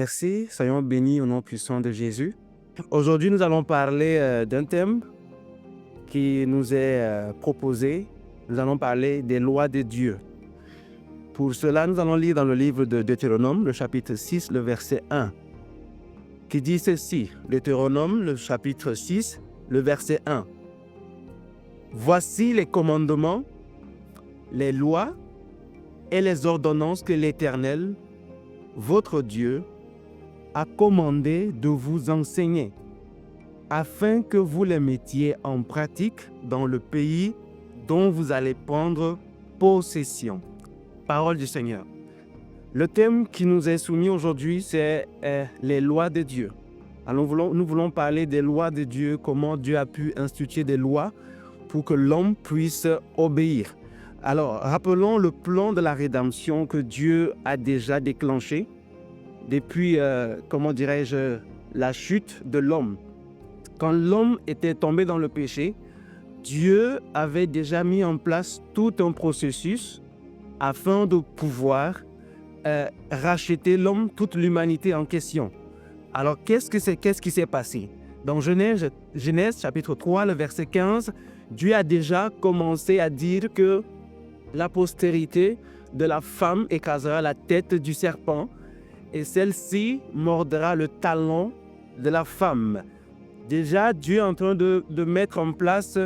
Merci, soyons bénis au nom puissant de Jésus. Aujourd'hui, nous allons parler d'un thème qui nous est proposé. Nous allons parler des lois de Dieu. Pour cela, nous allons lire dans le livre de Deutéronome, le chapitre 6, le verset 1, qui dit ceci. Deutéronome, le chapitre 6, le verset 1. Voici les commandements, les lois et les ordonnances que l'Éternel, votre Dieu, a commandé de vous enseigner, afin que vous les mettiez en pratique dans le pays dont vous allez prendre possession. Parole du Seigneur. Le thème qui nous est soumis aujourd'hui, c'est les lois de Dieu. Alors nous voulons parler des lois de Dieu, comment Dieu a pu instituer des lois pour que l'homme puisse obéir. Alors, rappelons le plan de la rédemption que Dieu a déjà déclenché depuis, la chute de l'homme. Quand l'homme était tombé dans le péché, Dieu avait déjà mis en place tout un processus afin de pouvoir racheter l'homme, toute l'humanité en question. Alors, qu'est-ce qui s'est passé? Dans Genèse chapitre 3, le verset 15, Dieu a déjà commencé à dire que la postérité de la femme écrasera la tête du serpent et celle-ci mordra le talon de la femme. Déjà, Dieu est en train de mettre en place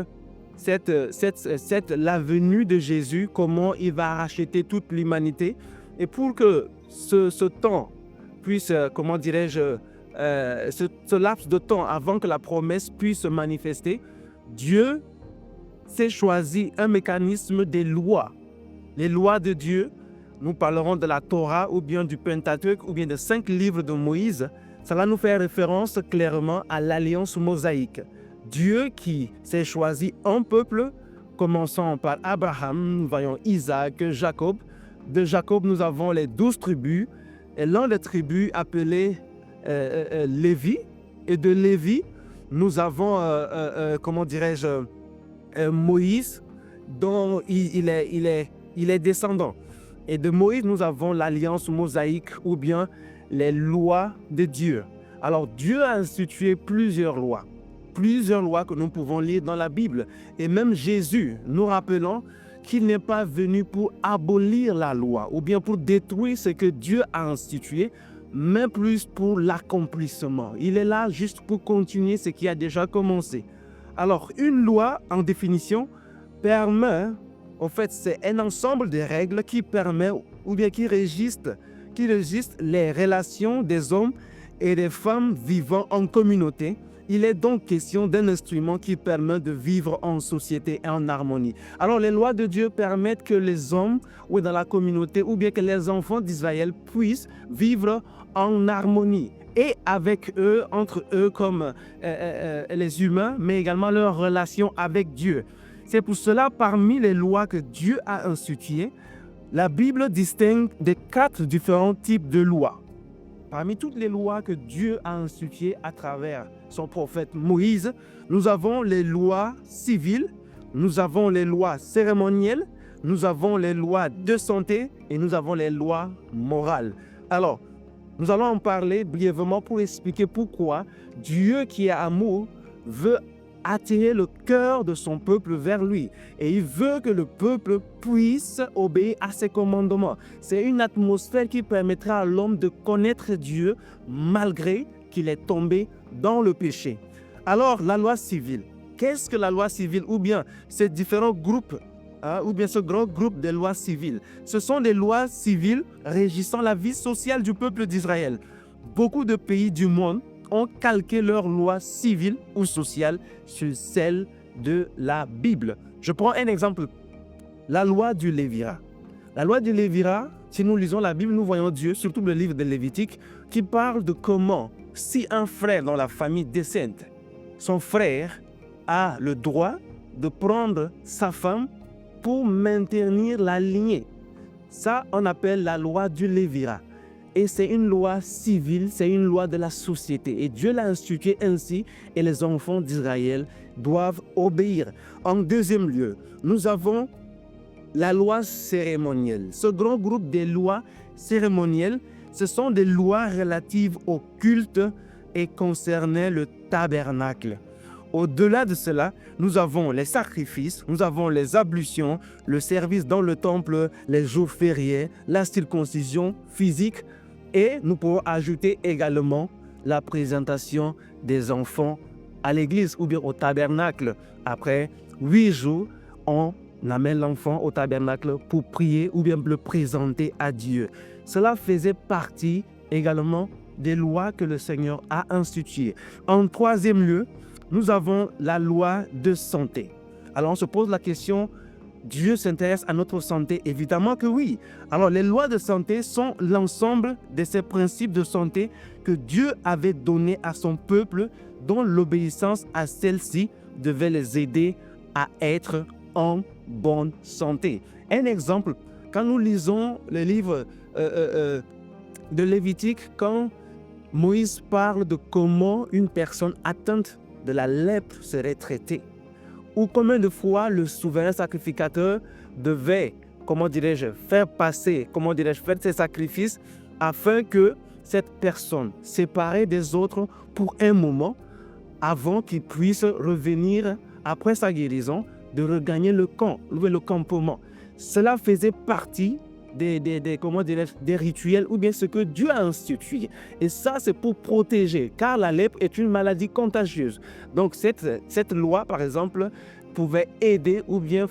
la venue de Jésus, comment il va racheter toute l'humanité. Et pour que ce temps puisse, ce laps de temps avant que la promesse puisse se manifester, Dieu s'est choisi un mécanisme des lois. Les lois de Dieu, nous parlerons de la Torah ou bien du Pentateuque ou bien des 5 livres de Moïse. Cela nous fait référence clairement à l'alliance mosaïque. Dieu qui s'est choisi un peuple, commençant par Abraham, nous voyons Isaac, Jacob. De Jacob, nous avons les 12 tribus. Et l'un des tribus appelé Lévi. Et de Lévi, nous avons, Moïse, dont il est descendant. Et de Moïse, nous avons l'alliance mosaïque ou bien les lois de Dieu. Alors, Dieu a institué plusieurs lois que nous pouvons lire dans la Bible. Et même Jésus, nous rappelons qu'il n'est pas venu pour abolir la loi ou bien pour détruire ce que Dieu a institué, mais plus pour l'accomplissement. Il est là juste pour continuer ce qui a déjà commencé. Alors, une loi, en définition, permet, en fait, c'est un ensemble de règles qui permet ou bien qui régissent les relations des hommes et des femmes vivant en communauté. Il est donc question d'un instrument qui permet de vivre en société et en harmonie. Alors, les lois de Dieu permettent que les hommes ou dans la communauté ou bien que les enfants d'Israël puissent vivre en harmonie et avec eux, entre eux comme les humains, mais également leur relation avec Dieu. C'est pour cela, parmi les lois que Dieu a instituées, la Bible distingue des 4 différents types de lois. Parmi toutes les lois que Dieu a instituées à travers son prophète Moïse, nous avons les lois civiles, nous avons les lois cérémonielles, nous avons les lois de santé et nous avons les lois morales. Alors, nous allons en parler brièvement pour expliquer pourquoi Dieu qui est amour veut attirer le cœur de son peuple vers lui. Et il veut que le peuple puisse obéir à ses commandements. C'est une atmosphère qui permettra à l'homme de connaître Dieu malgré qu'il est tombé dans le péché. Alors, la loi civile. Qu'est-ce que la loi civile? Ou bien ces différents groupes, ou bien ce grand groupe de lois civiles. Ce sont des lois civiles régissant la vie sociale du peuple d'Israël. Beaucoup de pays du monde ont calqué leurs lois civiles ou sociales sur celles de la Bible. Je prends un exemple. La loi du Lévirat. La loi du Lévirat, si nous lisons la Bible, nous voyons Dieu, surtout le livre de Lévitique, qui parle de comment, si un frère dans la famille décède, son frère a le droit de prendre sa femme pour maintenir la lignée. Ça, on appelle la loi du Lévirat. Et c'est une loi civile, c'est une loi de la société. Et Dieu l'a instituée ainsi et les enfants d'Israël doivent obéir. En deuxième lieu, nous avons la loi cérémonielle. Ce grand groupe des lois cérémonielles, Ce sont des lois relatives au culte et concernaient le tabernacle. Au-delà de cela, nous avons les sacrifices, nous avons les ablutions, le service dans le temple, les jours fériés, la circoncision physique et nous pouvons ajouter également la présentation des enfants à l'église ou bien au tabernacle. Après 8 jours, on amène l'enfant au tabernacle pour prier ou bien le présenter à Dieu. Cela faisait partie également des lois que le Seigneur a instituées. En troisième lieu, nous avons la loi de santé. Alors on se pose la question, Dieu s'intéresse à notre santé? Évidemment que oui. Alors les lois de santé sont l'ensemble de ces principes de santé que Dieu avait donnés à son peuple, dont l'obéissance à celle-ci devait les aider à être en bonne santé. Un exemple, quand nous lisons le livre de Lévitique, quand Moïse parle de comment une personne atteinte de la lèpre serait traitée, ou combien de fois le souverain sacrificateur devait, faire ses sacrifices afin que cette personne, séparée des autres pour un moment, avant qu'il puisse revenir après sa guérison, de regagner le camp, le campement. Cela faisait partie des rituels ou bien ce que Dieu a institué. Et ça, c'est pour protéger, car la lèpre est une maladie contagieuse. Donc, cette loi, par exemple, pouvait aider ou bien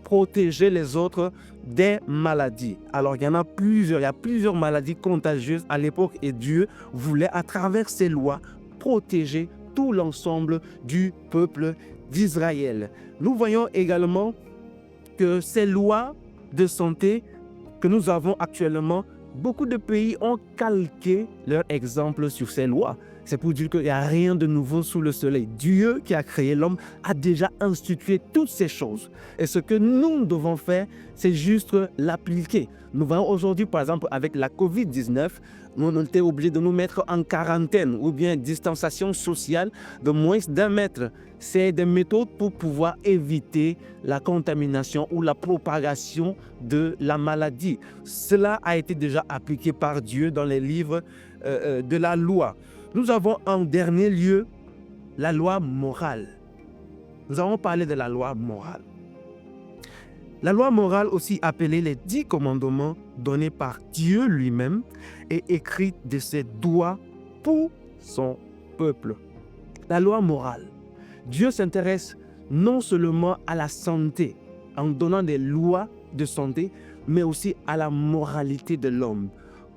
protéger les autres des maladies. Alors, il y a plusieurs maladies contagieuses à l'époque et Dieu voulait, à travers ces lois, protéger tout l'ensemble du peuple d'Israël. Nous voyons également que ces lois de santé que nous avons actuellement, beaucoup de pays ont calqué leur exemple sur ces lois. C'est pour dire qu'il n'y a rien de nouveau sous le soleil. Dieu qui a créé l'homme a déjà institué toutes ces choses. Et ce que nous devons faire, c'est juste l'appliquer. Nous voyons aujourd'hui, par exemple, avec la COVID-19, nous étions obligés de nous mettre en quarantaine ou bien distanciation sociale de moins d'1 mètre. C'est des méthodes pour pouvoir éviter la contamination ou la propagation de la maladie. Cela a été déjà appliqué par Dieu dans les livres de la loi. Nous avons en dernier lieu la loi morale. Nous avons parlé de la loi morale. La loi morale, aussi appelée les 10 commandements donnés par Dieu lui-même, est écrite de ses doigts pour son peuple. La loi morale. Dieu s'intéresse non seulement à la santé en donnant des lois de santé, mais aussi à la moralité de l'homme.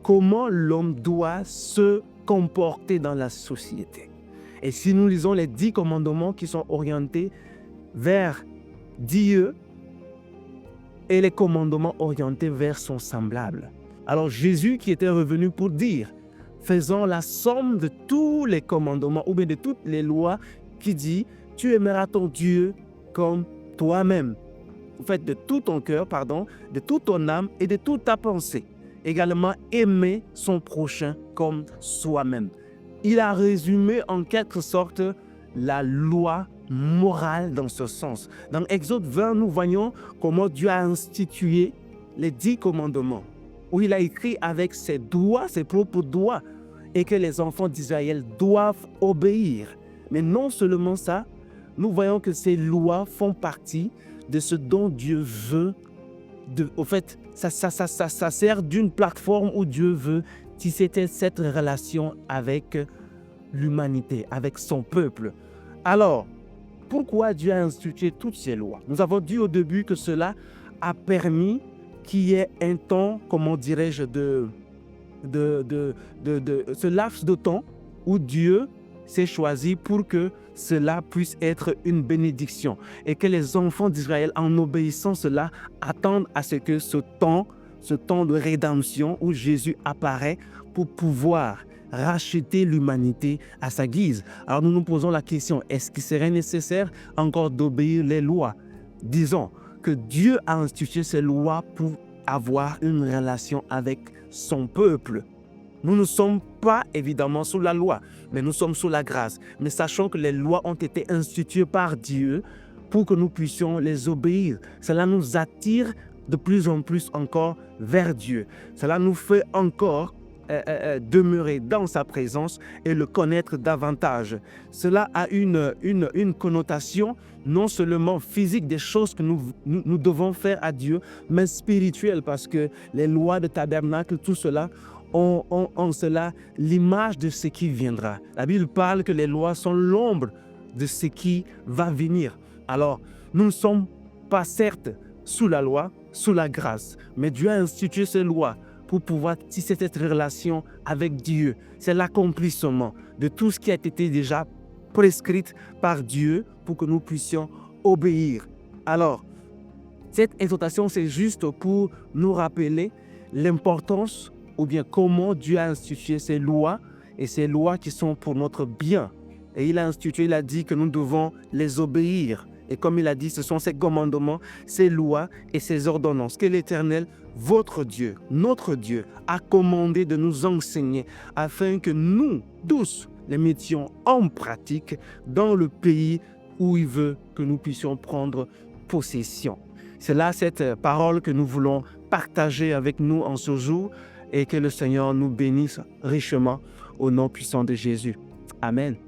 Comment l'homme doit se comporter dans la société. Et si nous lisons les 10 commandements qui sont orientés vers Dieu et les commandements orientés vers son semblable. Alors Jésus qui était revenu pour dire, faisons la somme de tous les commandements ou bien de toutes les lois qui dit, tu aimeras ton Dieu comme toi-même. En fait, de tout ton cœur, de toute ton âme et de toute ta pensée. Également aimer son prochain comme soi-même. Il a résumé en quelque sorte la loi morale dans ce sens. Dans Exode 20, nous voyons comment Dieu a institué les 10 commandements, où il a écrit avec ses doigts, ses propres doigts, et que les enfants d'Israël doivent obéir. Mais non seulement ça, nous voyons que ces lois font partie de ce dont Dieu veut. Au fait, ça sert d'une plateforme où Dieu veut tisser cette relation avec l'humanité, avec son peuple. Alors, pourquoi Dieu a institué toutes ces lois? Nous avons dit au début que cela a permis qu'il y ait un temps, ce laps de temps où Dieu s'est choisi pour que cela puisse être une bénédiction et que les enfants d'Israël, en obéissant cela, attendent à ce que ce temps de rédemption où Jésus apparaît pour pouvoir racheter l'humanité à sa guise. Alors nous nous posons la question, est-ce qu'il serait nécessaire encore d'obéir les lois? Disons que Dieu a institué ces lois pour avoir une relation avec son peuple. Nous ne sommes pas évidemment sous la loi, mais nous sommes sous la grâce. Mais sachons que les lois ont été instituées par Dieu pour que nous puissions les obéir. Cela nous attire de plus en plus encore vers Dieu. Cela nous fait encore demeurer dans sa présence et le connaître davantage. Cela a une connotation non seulement physique des choses que nous devons faire à Dieu, mais spirituelle, parce que les lois de tabernacle, tout cela, ont en cela l'image de ce qui viendra. La Bible parle que les lois sont l'ombre de ce qui va venir. Alors, nous ne sommes pas certes sous la loi, sous la grâce, mais Dieu a institué ces lois pour pouvoir tisser cette relation avec Dieu. C'est l'accomplissement de tout ce qui a été déjà prescrit par Dieu pour que nous puissions obéir. Alors, cette exhortation, c'est juste pour nous rappeler l'importance ou bien comment Dieu a institué ces lois et ces lois qui sont pour notre bien. Et il a dit que nous devons les obéir. Et comme il a dit, ce sont ces commandements, ces lois et ces ordonnances que l'Éternel, votre Dieu, notre Dieu, a commandé de nous enseigner afin que nous, tous, les mettions en pratique dans le pays où il veut que nous puissions prendre possession. C'est là cette parole que nous voulons partager avec nous en ce jour et que le Seigneur nous bénisse richement au nom puissant de Jésus. Amen.